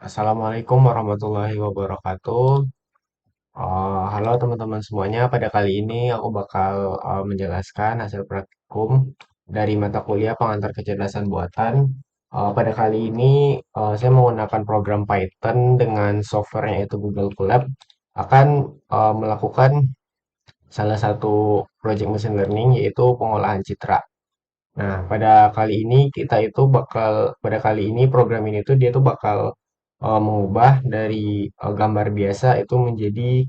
Assalamualaikum warahmatullahi wabarakatuh. Halo teman-teman semuanya. Pada kali ini aku bakal menjelaskan hasil praktikum dari mata kuliah pengantar kecerdasan buatan. Pada kali ini saya menggunakan program Python dengan softwarenya yaitu Google Colab akan melakukan salah satu project machine learning yaitu pengolahan citra. Nah, pada kali ini program ini tuh dia tuh bakal mengubah dari gambar biasa itu menjadi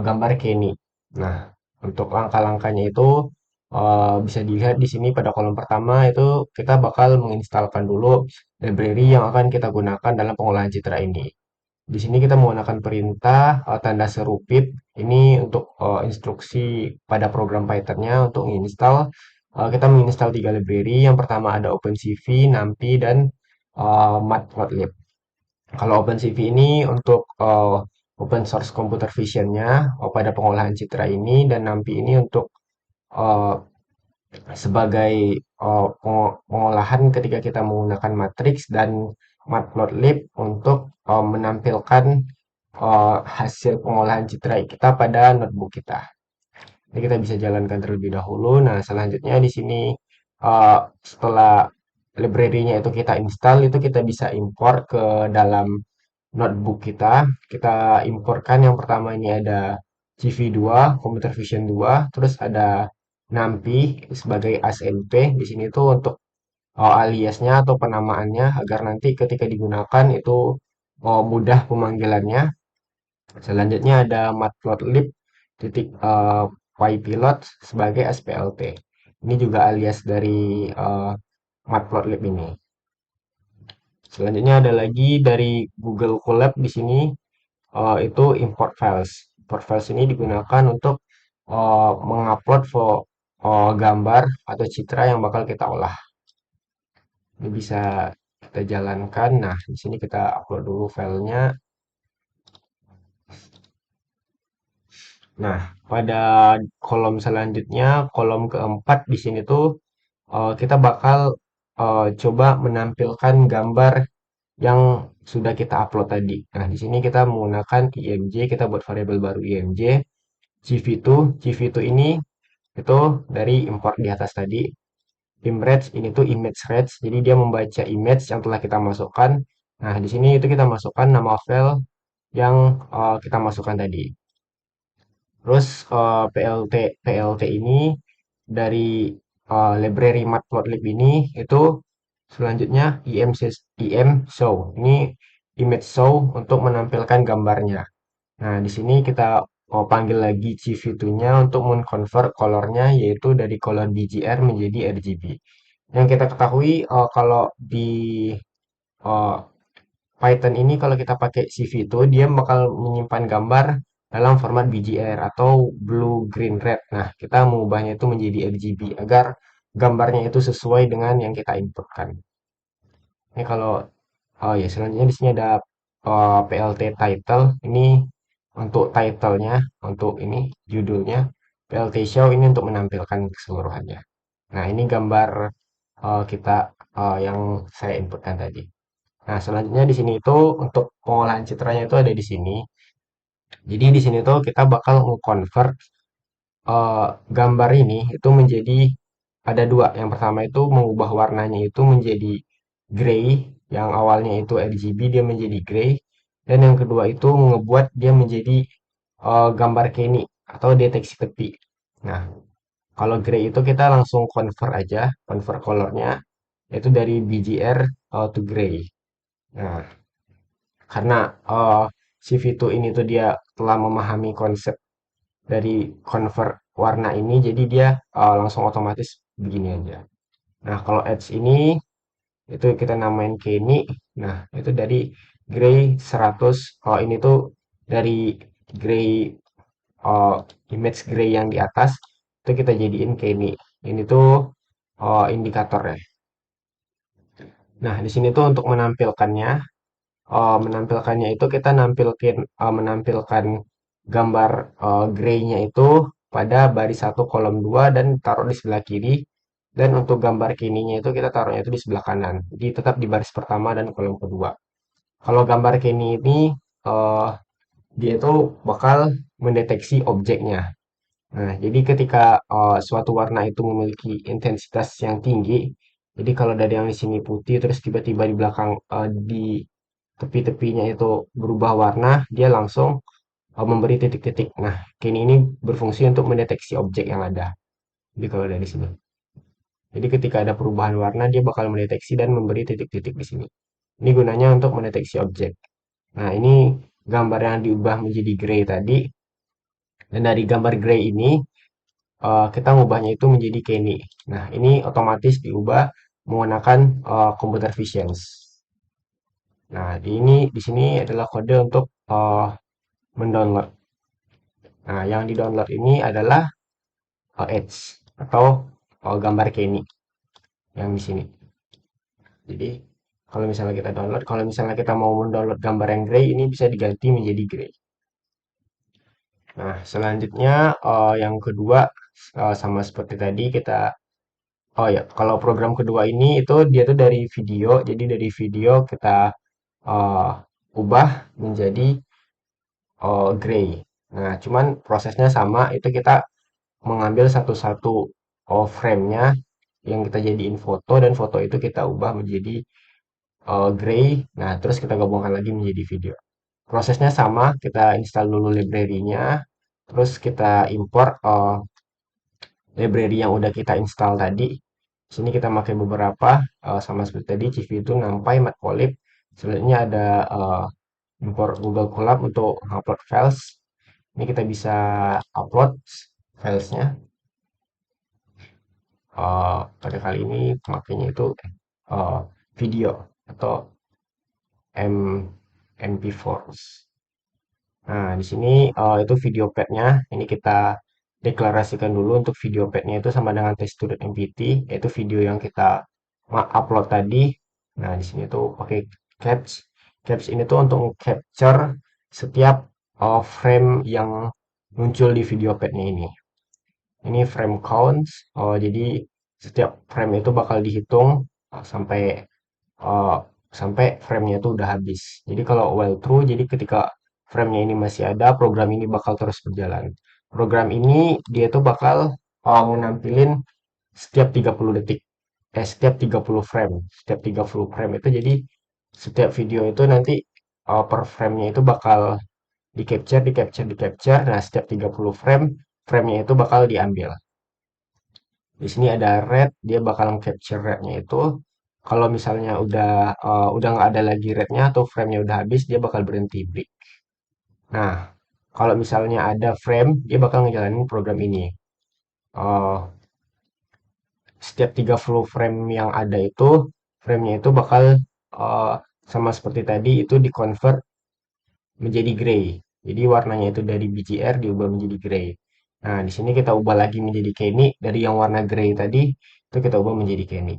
gambar Kenny. Nah, untuk langkah-langkahnya itu bisa dilihat di sini pada kolom pertama itu kita bakal menginstalkan dulu library yang akan kita gunakan dalam pengolahan citra ini. Di sini kita menggunakan perintah tanda seru pip. Ini untuk instruksi pada program Python-nya untuk menginstal. Kita menginstal tiga library. Yang pertama ada OpenCV, NumPy, dan Matplotlib. Kalau OpenCV ini untuk open source computer vision-nya pada pengolahan citra ini, dan NumPy ini untuk uh, sebagai pengolahan ketika kita menggunakan matriks, dan Matplotlib untuk menampilkan hasil pengolahan citra kita pada notebook kita. Jadi kita bisa jalankan terlebih dahulu. Nah, selanjutnya di sini setelah library-nya itu kita install, itu kita bisa import ke dalam notebook kita. Kita importkan yang pertama ini ada CV2, Computer Vision 2, terus ada NumPy sebagai ASMP. Di sini tuh untuk aliasnya atau penamaannya agar nanti ketika digunakan itu mudah pemanggilannya. Selanjutnya ada matplotlib titik pypilot sebagai SPLT. Ini juga alias dari matplotlib ini. Selanjutnya ada lagi dari Google Colab di sini itu import files. Import files ini digunakan untuk mengupload gambar atau citra yang bakal kita olah. Ini bisa kita jalankan. Nah, di sini kita upload dulu filenya. Nah, pada kolom selanjutnya, kolom keempat di sini tuh kita bakal coba menampilkan gambar yang sudah kita upload tadi. Nah, di sini kita menggunakan img, kita buat variabel baru img, cv2. Cv2 ini itu dari import di atas tadi. Image ini tuh image range, jadi dia membaca image yang telah kita masukkan. Nah, di sini itu kita masukkan nama file yang kita masukkan tadi. Terus PLT ini dari library matplotlib ini itu selanjutnya im show. Ini image show untuk menampilkan gambarnya. Nah, di sini kita panggil lagi CV2-nya untuk mengconvert colornya yaitu dari color BGR menjadi RGB. Yang kita ketahui kalau di eh, Python ini kalau kita pakai CV2 dia bakal menyimpan gambar dalam format BGR atau blue green red. Nah, kita mengubahnya itu menjadi RGB agar gambarnya itu sesuai dengan yang kita inputkan. Ini kalau oh ya selanjutnya di sini ada PLT title. Ini untuk title-nya, untuk ini judulnya. PLT show ini untuk menampilkan keseluruhannya. Nah, ini gambar kita yang saya inputkan tadi. Nah, selanjutnya di sini itu untuk pengolahan citranya itu ada di sini. Jadi di sini tuh kita bakal nge-convert gambar ini itu menjadi ada dua. Yang pertama itu mengubah warnanya itu menjadi gray, yang awalnya itu RGB dia menjadi gray. Dan yang kedua itu ngebuat dia menjadi gambar Kenny atau deteksi tepi. Nah, kalau gray itu kita langsung convert aja, convert colornya yaitu dari BGR to gray. Nah, karena si Vito ini tuh dia telah memahami konsep dari convert warna ini, jadi dia langsung otomatis begini aja. Nah, kalau edge ini itu kita namain Kenny. Nah, itu dari gray 100. Kalau ini tuh dari gray uh, image gray yang di atas itu kita jadiin Kenny. Ini tuh indikatornya. Nah, di sini tuh untuk menampilkannya itu kita menampilkan gambar gray-nya itu pada baris satu kolom 2 dan taruh di sebelah kiri, dan untuk gambar kininya itu kita taruhnya itu di sebelah kanan, jadi tetap di baris pertama dan kolom kedua. Kalau gambar Kenny ini eh, dia itu bakal mendeteksi objeknya. Nah, jadi ketika suatu warna itu memiliki intensitas yang tinggi, jadi kalau dari yang di sini putih terus tiba-tiba di belakang di tepi-tepinya itu berubah warna, dia langsung memberi titik-titik. Nah, Kenny ini berfungsi untuk mendeteksi objek yang ada. Jadi kalau dari sini. Jadi ketika ada perubahan warna, dia bakal mendeteksi dan memberi titik-titik di sini. Ini gunanya untuk mendeteksi objek. Nah, ini gambar yang diubah menjadi gray tadi. Dan dari gambar gray ini, kita ngubahnya itu menjadi Kenny. Nah, ini otomatis diubah menggunakan computer visions. Nah, ini di sini adalah kode untuk mendownload. Nah, yang di-download ini adalah Edge atau gambar Kenny yang di sini. Jadi, kalau misalnya kita download, kalau misalnya kita mau mendownload gambar yang gray, ini bisa diganti menjadi gray. Nah, selanjutnya yang kedua sama seperti tadi kita oh ya, kalau program kedua ini itu dia tuh dari video. Jadi dari video kita uh, ubah menjadi gray. Nah, cuman prosesnya sama, itu kita mengambil satu-satu frame-nya yang kita jadiin foto dan foto itu kita ubah menjadi gray. Nah, terus kita gabungkan lagi menjadi video. Prosesnya sama, kita install dulu library-nya, terus kita import library yang udah kita install tadi. Sini kita pakai beberapa sama seperti tadi CV itu NumPy, Matplotlib. Selanjutnya ada import Google Colab untuk upload files. Ini kita bisa upload filesnya. Pada kali ini pemakainya itu uh, video atau MP4. Nah, di sini itu video path-nya. Ini kita deklarasikan dulu untuk video path-nya itu sama dengan test2.mpt, yaitu video yang kita upload tadi. Nah, di sini tuh pakai caps. Caps ini tuh untuk capture setiap frame yang muncul di video path-nya ini. Ini frame counts. Jadi setiap frame itu bakal dihitung sampai uh, sampai frame-nya itu udah habis. Jadi kalau while true, jadi ketika frame-nya ini masih ada, program ini bakal terus berjalan. Program ini dia tuh bakal menampilin setiap 30 detik. Setiap 30 frame. Setiap 30 frame itu jadi setiap video itu nanti per frame-nya itu bakal di capture, di capture, di capture. Nah, setiap 30 frame, frame-nya itu bakal diambil. Di sini ada red, dia bakal capture rednya itu. Kalau misalnya udah nggak ada lagi rednya atau frame-nya udah habis, dia bakal berhenti break. Nah, kalau misalnya ada frame, dia bakal ngejalanin program ini. Eh, Setiap 30 frame yang ada itu, frame-nya itu bakal eh, sama seperti tadi itu di-convert menjadi gray. Jadi warnanya itu dari BGR diubah menjadi gray. Nah, di sini kita ubah lagi menjadi Kenny. Dari yang warna gray tadi, itu kita ubah menjadi Kenny.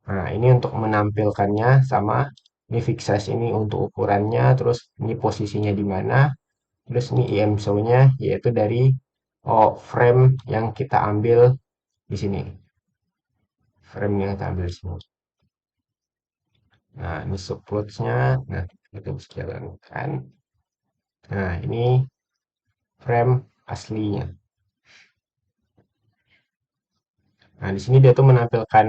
Nah, ini untuk menampilkannya sama. Ini fix size ini untuk ukurannya, terus ini posisinya di mana, terus ini IMSO-nya yaitu dari frame yang kita ambil di sini. Frame yang kita ambil di sini. Nah, ini subplots-nya. Nah, kita bisa jalankan. Nah, ini frame aslinya. Nah, di sini dia tuh menampilkan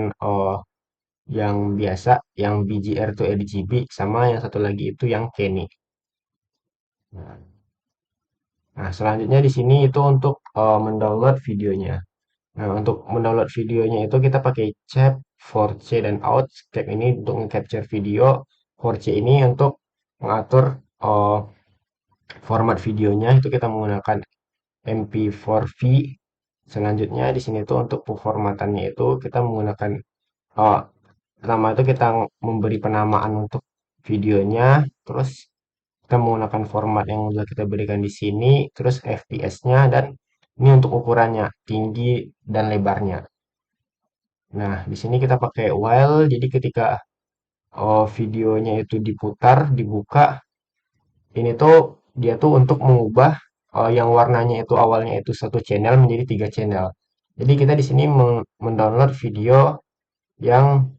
yang biasa, yang BGR to RGB, sama yang satu lagi itu yang Kenny. Nah, selanjutnya di sini itu untuk mendownload videonya. Nah, untuk mendownload videonya itu kita pakai chat 4C dan out. Chat ini untuk capture video, 4C ini untuk mengatur uh, format videonya itu kita menggunakan MP4V. Selanjutnya di sini tuh untuk pemformatannya itu kita menggunakan uh, pertama itu kita memberi penamaan untuk videonya, terus kita menggunakan format yang sudah kita berikan di sini, terus FPS-nya dan ini untuk ukurannya, tinggi dan lebarnya. Nah, di sini kita pakai while, jadi ketika videonya itu diputar, dibuka, ini tuh dia tuh untuk mengubah yang warnanya itu awalnya itu satu channel menjadi tiga channel. Jadi kita di sini mendownload video yang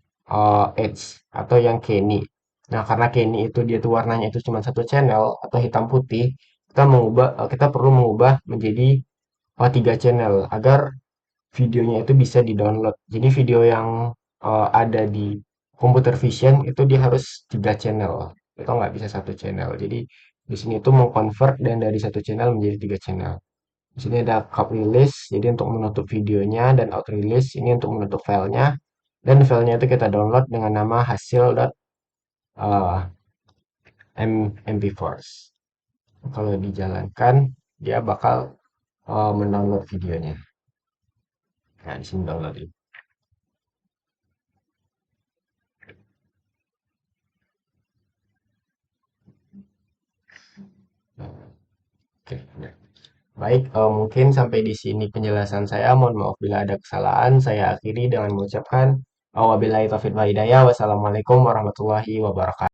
Edge atau yang Kenny. Nah, karena Kenny itu dia tuh warnanya itu cuma satu channel atau hitam putih, kita perlu mengubah menjadi tiga channel agar videonya itu bisa di-download. Jadi video yang ada di computer vision itu dia harus tiga channel, itu nggak bisa satu channel. Jadi di sini tuh mengconvert dan dari satu channel menjadi tiga channel. Di sini ada cup release, jadi untuk menutup videonya, dan out release ini untuk menutup filenya. Dan filenya itu kita download dengan nama mp4. Kalau dijalankan, dia bakal mendownload videonya. Nah, di sini download ini. Nah, oke, udah. Baik, mungkin sampai di sini penjelasan saya. Mohon maaf bila ada kesalahan. Saya akhiri dengan mengucapkan wabillahi taufiq wal hidayah. Wassalamualaikum warahmatullahi wabarakatuh.